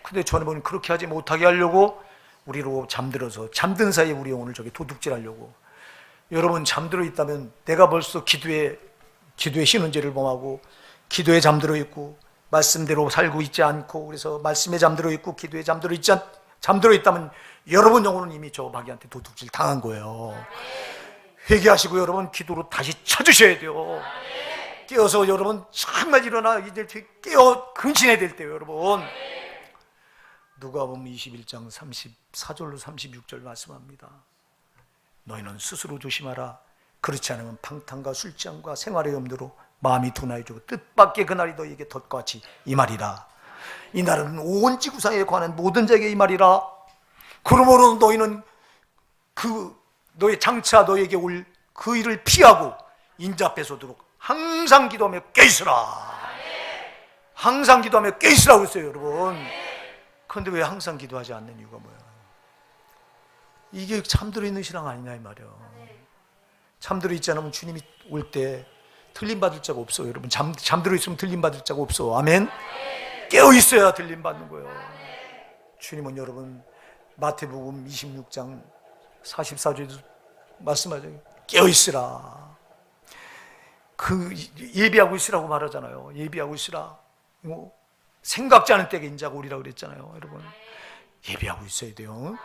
근데 저는 그렇게 하지 못하게 하려고 우리로 잠들어서 잠든 사이에 우리 영혼을 저기 도둑질하려고. 여러분, 잠들어 있다면 내가 벌써 기도에 신은죄를 범하고 기도에 잠들어 있고 말씀대로 살고 있지 않고 그래서 말씀에 잠들어 있고 기도에 잠들어 있다면 여러분 영혼은 이미 저 마귀한테 도둑질 당한 거예요. 회개하시고 여러분 기도로 다시 찾으셔야 돼요. 깨어서 여러분 정말 일어나 이제 깨어 근신해야 될 때요, 여러분. 누가복음 21장 34절로 36절 말씀합니다. 너희는 스스로 조심하라. 그렇지 않으면 방탕과 술취함과 생활의 염두로 마음이 둔하여지고 뜻밖의 그날이 너희에게 덧같이 이 말이라. 이 날은 온 지구상에 관한 모든 자에게 이 말이라. 그러므로 너희는 너희 장차 너희에게 올 그 일을 피하고 인자앞에 서도록 항상 기도하며 깨있으라. 항상 기도하며 깨있으라고 했어요, 여러분. 그런데 왜 항상 기도하지 않는 이유가 뭐예요? 이게 잠들어 있는 신앙 아니냐 이 말이에요. 잠들어 있지 않으면 주님이 올 때 틀림받을 자가 없어요, 여러분. 잠들어 있으면 틀림받을 자가 없어. 아멘. 깨어 있어야 틀림받는 거예요. 주님은 여러분 마태복음 26장 44절에도 말씀하죠. 깨어있으라. 그 예비하고 있으라고 말하잖아요. 예비하고 있으라. 뭐 생각지 않은 때가 인자가 오리라 그랬잖아요. 여러분, 예비하고 있어야 돼요.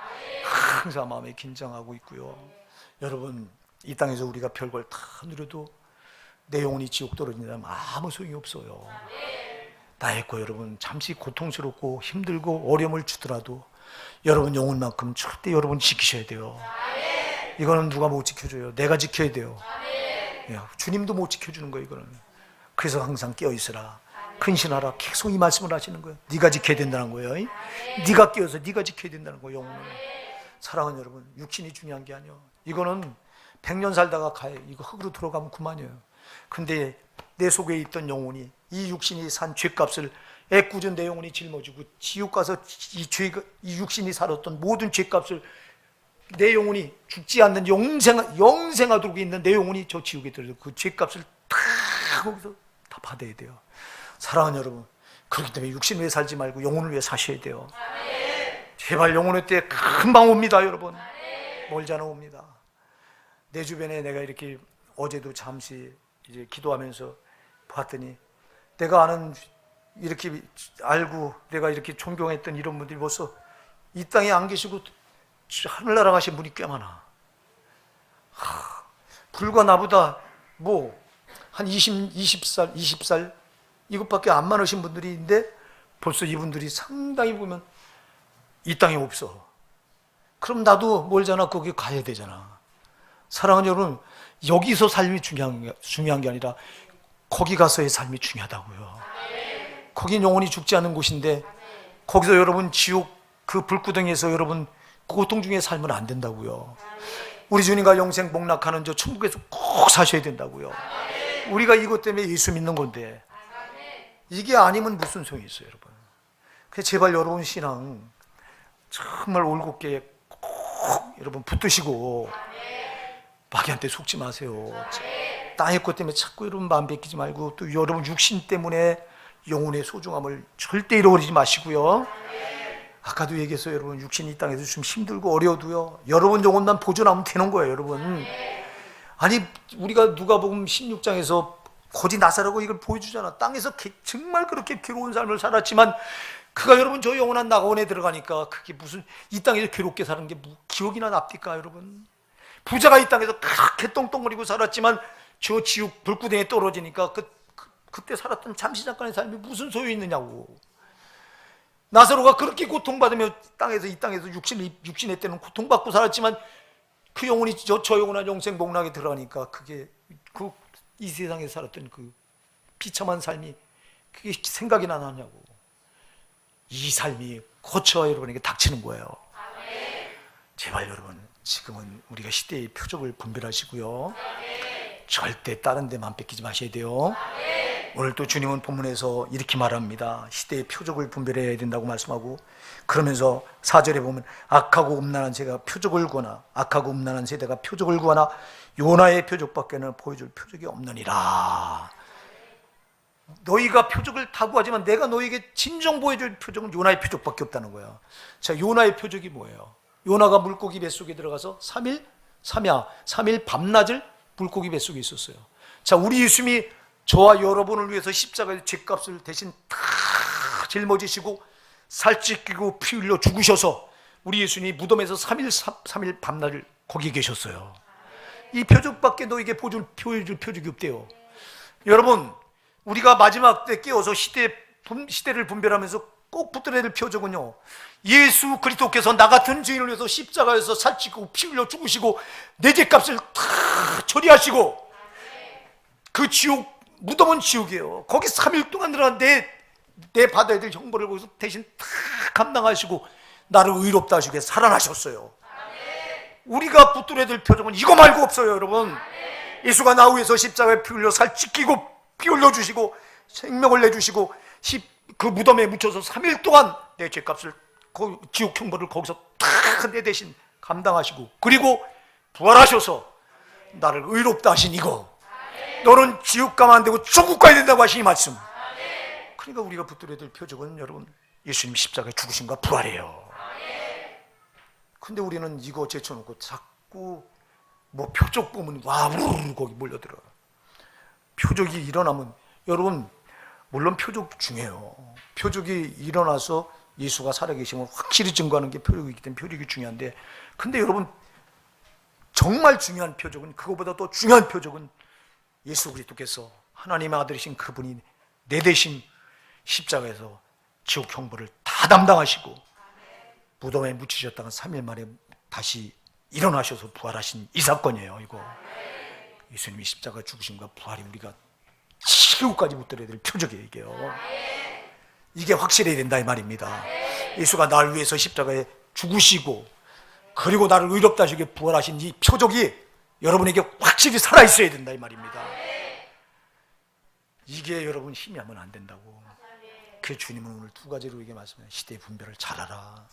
항상 마음에 긴장하고 있고요. 여러분, 이 땅에서 우리가 별걸 다 누려도 내 영혼이 지옥 떨어진다면 아무 소용이 없어요. 나의 여러분, 잠시 고통스럽고 힘들고 어려움을 주더라도 여러분 영혼만큼 절대 여러분 지키셔야 돼요. 이거는 누가 못 지켜줘요. 내가 지켜야 돼요. 주님도 못 지켜주는 거예요, 이거는. 그래서 항상 깨어있으라, 근신하라, 계속 이 말씀을 하시는 거예요. 네가 지켜야 된다는 거예요. 네가 깨어서 네가 지켜야 된다는 거예요, 영혼을. 사랑하는 여러분, 육신이 중요한 게 아니에요. 이거는 100년 살다가 이거 흙으로 들어가면 그만이에요. 근데 내 속에 있던 영혼이, 이 육신이 산 죄값을 애꿎은 내 영혼이 짊어지고 지옥 가서 이 육신이 살았던 모든 죄값을 내 영혼이 죽지 않는 영생하도록 있는 내 영혼이 저 지옥에 들어서 그 죄값을 다 거기서 다 받아야 돼요. 사랑하는 여러분, 그렇기 때문에 육신 위해 살지 말고 영혼을 위해 사셔야 돼요. 제발 영혼의 때 금방 옵니다, 여러분. 멀지 않아 옵니다. 내 주변에 내가 이렇게 어제도 잠시 이제 기도하면서 봤더니 내가 아는, 이렇게 알고 내가 이렇게 존경했던 이런 분들이 벌써 이 땅에 안 계시고 하늘나라 가신 분이 꽤 많아. 불과 나보다 한 20살 이것밖에 안 많으신 분들인데 벌써 이분들이 상당히 보면 이 땅에 없어. 그럼 나도 멀잖아. 거기 가야 되잖아. 사랑하는 여러분, 여기서 삶이 중요한 게 아니라 거기 가서의 삶이 중요하다고요. 거긴 영원히 죽지 않는 곳인데 거기서 여러분 지옥 그 불구덩이에서 여러분 고통 중에 살면 안 된다고요. 우리 주님과 영생 복락하는 저 천국에서 꼭 사셔야 된다고요. 우리가 이것 때문에 예수 믿는 건데 이게 아니면 무슨 소용이 있어요, 여러분. 그래서 제발 여러분 신앙 정말 올곧게 꼭 여러분 붙드시고 마귀한테 속지 마세요. 땅의 것 때문에 자꾸 여러분 마음 뺏기지 말고 또 여러분 육신 때문에 영혼의 소중함을 절대 잃어버리지 마시고요. 아까도 얘기했어요, 여러분. 육신이 이 땅에서 좀 힘들고 어려워도요, 여러분 영혼만 보존하면 되는 거예요, 여러분. 아니, 우리가 누가복음 16장에서 거지 나사라고 이걸 보여주잖아. 땅에서 정말 그렇게 괴로운 삶을 살았지만 그가 여러분 저 영원한 낙원에 들어가니까 그게 무슨 이 땅에서 괴롭게 사는 게 기억이나 납니까, 여러분? 부자가 이 땅에서 그렇게 똥똥거리고 살았지만 저 지옥 불구덩이에 떨어지니까 그때 살았던 잠시 잠깐의 삶이 무슨 소용이 있느냐고. 나사로가 그렇게 고통받으며 이 땅에서 육신의 때는 고통받고 살았지만 그 영혼이 저 영원한 영생 복락에 들어가니까 그게 이 세상에 살았던 그 비참한 삶이 그게 생각이 나냐고. 이 삶이 거쳐 여러분에게 닥치는 거예요. 제발 여러분, 지금은 우리가 시대의 표적을 분별하시고요, 절대 다른 데만 뺏기지 마셔야 돼요. 오늘 또 주님은 본문에서 이렇게 말합니다. 시대의 표적을 분별해야 된다고 말씀하고, 그러면서 4절에 보면 악하고 음란한 세대가 표적을 구하나 요나의 표적밖에는 보여줄 표적이 없느니라. 너희가 표적을 다 구하지만 내가 너희에게 진정 보여줄 표적은 요나의 표적밖에 없다는 거야. 자, 요나의 표적이 뭐예요? 요나가 물고기 뱃속에 들어가서 3일 밤낮을 물고기 뱃속에 있었어요. 자, 우리 예수님이 저와 여러분을 위해서 십자가의 죄값을 대신 다 짊어지시고 살찌끼고 피 흘려 죽으셔서 우리 예수님이 무덤에서 3일 밤낮을 거기 계셨어요. 이 표적밖에 너에게 보여줄 표적이 없대요. 여러분, 우리가 마지막 때 깨어서 시대를 분별하면서 꼭 붙들어야 될 표적은요, 예수 그리스도께서 나 같은 죄인을 위해서 십자가에서 살찌고 피 흘려 죽으시고 내 죄값을 다 처리하시고, 그 지옥, 무덤은 지옥이에요. 거기 3일 동안 들어간 내 받아야 될 형벌을 거기서 대신 다 감당하시고 나를 의롭다 하시게 살아나셨어요. 우리가 붙들어야 될 표적은 이거 말고 없어요, 여러분. 예수가 나 위해서 십자가에 피 흘려 살 찢기고 피 흘려주시고 생명을 내주시고 그 무덤에 묻혀서 3일 동안 내 죄값을, 지옥 형벌을 거기서 다 내 대신 감당하시고, 그리고 부활하셔서 나를 의롭다 하신 이거, 너는 지옥 가면 안 되고 천국 가야 된다고 하신 이 말씀. 그러니까 우리가 붙들어야 될 표적은 여러분, 예수님 십자가에 죽으신과 부활이에요. 근데 우리는 이거 제쳐놓고 자꾸 뭐 표적 보면 와 우르르 거기 몰려들어. 표적이 일어나면 여러분 물론 표적 중요해요. 표적이 일어나서 예수가 살아계심을 확실히 증거하는 게 표적이기 때문에 표적이 중요한데, 근데 여러분 정말 중요한 표적은, 그거보다 또 중요한 표적은 예수 그리스도께서 하나님의 아들이신 그분이 내 대신 십자가에서 지옥 형벌을 다 담당하시고 무덤에 묻히셨다가 3일 만에 다시 일어나셔서 부활하신 이 사건이에요. 이거 예수님이 십자가 죽으심과 부활이 우리가 지옥까지 붙들어야 될 표적이에요. 이게요. 이게 확실해야 된다 이 말입니다. 예수가 나를 위해서 십자가에 죽으시고 그리고 나를 의롭다 하시게 부활하신 이 표적이 여러분에게 확실히 살아있어야 된다 이 말입니다. 이게 여러분 희미하면 안 된다고. 그 주님은 오늘 두 가지로 이게 말씀해요. 시대의 분별을 잘하라.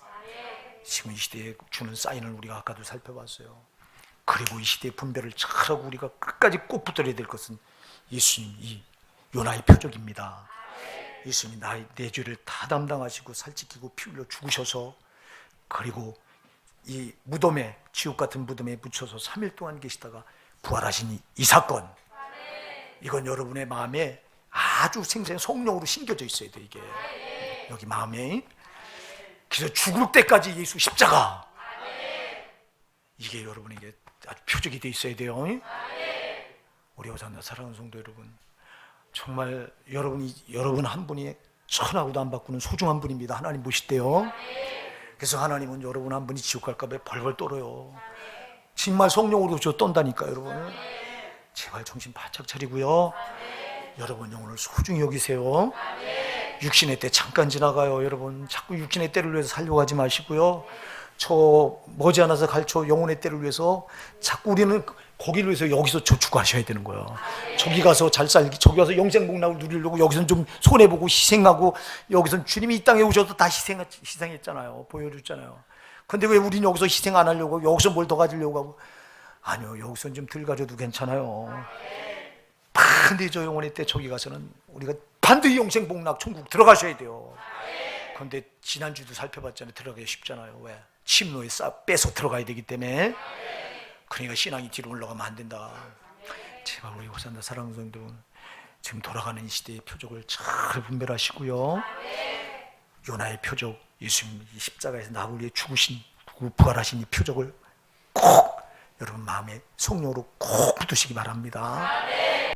지금 이 시대에 주는 사인을 우리가 아까도 살펴봤어요. 그리고 이 시대의 분별을 잘하고 우리가 끝까지 꼭 붙들어야 될 것은 예수님 이 요나의 표적입니다. 예수님이 내 죄를 다 담당하시고 살찌키고 피 흘려 죽으셔서 그리고 이 무덤에, 지옥 같은 무덤에 묻혀서 3일 동안 계시다가 부활하신 이 사건, 이건 여러분의 마음에 아주 생생 성령으로 심겨져 있어야 돼. 이게 여기 마음에. 그래서 죽을 때까지 예수 십자가, 이게 여러분에게 아주 표적이 돼 있어야 돼요. 우리 호산나 사랑하는 성도 여러분, 정말 여러분 한 분이 천하고도 안 바꾸는 소중한 분입니다. 하나님 보실 때요. 그래서 하나님은 여러분 한 분이 지옥 갈까 봐 벌벌 떨어요. 정말 성령으로 저 떤다니까. 여러분 제발 정신 바짝 차리고요. 여러분 영혼을 소중히 여기세요. 육신의 때 잠깐 지나가요. 여러분 자꾸 육신의 때를 위해서 살려고 하지 마시고요. 저 머지않아서 갈 저 영혼의 때를 위해서 자꾸 우리는 거기를 위해서 여기서 저축하셔야 되는 거예요. 저기 가서 잘 살기, 저기 가서 영생복락을 누리려고 여기서는 좀 손해보고 희생하고, 여기서는 주님이 이 땅에 오셔서 다 희생했잖아요. 보여줬잖아요. 근데 왜 우리는 여기서 희생 안 하려고, 여기서 뭘 더 가지려고 하고. 아니요, 여기서는 좀 덜 가져도 괜찮아요. 반드시 저 영혼의 때 저기 가서는 우리가 반드시 영생복락 천국 들어가셔야 돼요. 그런데 지난주도 살펴봤잖아요. 들어가기 쉽잖아요. 왜? 침노에 빼서 들어가야 되기 때문에. 그러니까 신앙이 뒤로 올라가면 안 된다. 제발 우리 호산나 사랑하는 성도, 지금 돌아가는 이 시대의 표적을 잘 분별하시고요. 요나의 표적, 예수님 십자가에서 나를 위해 죽으신, 부활하신 이 표적을 꼭 여러분 마음에 성령으로 꼭 붙으시기 바랍니다.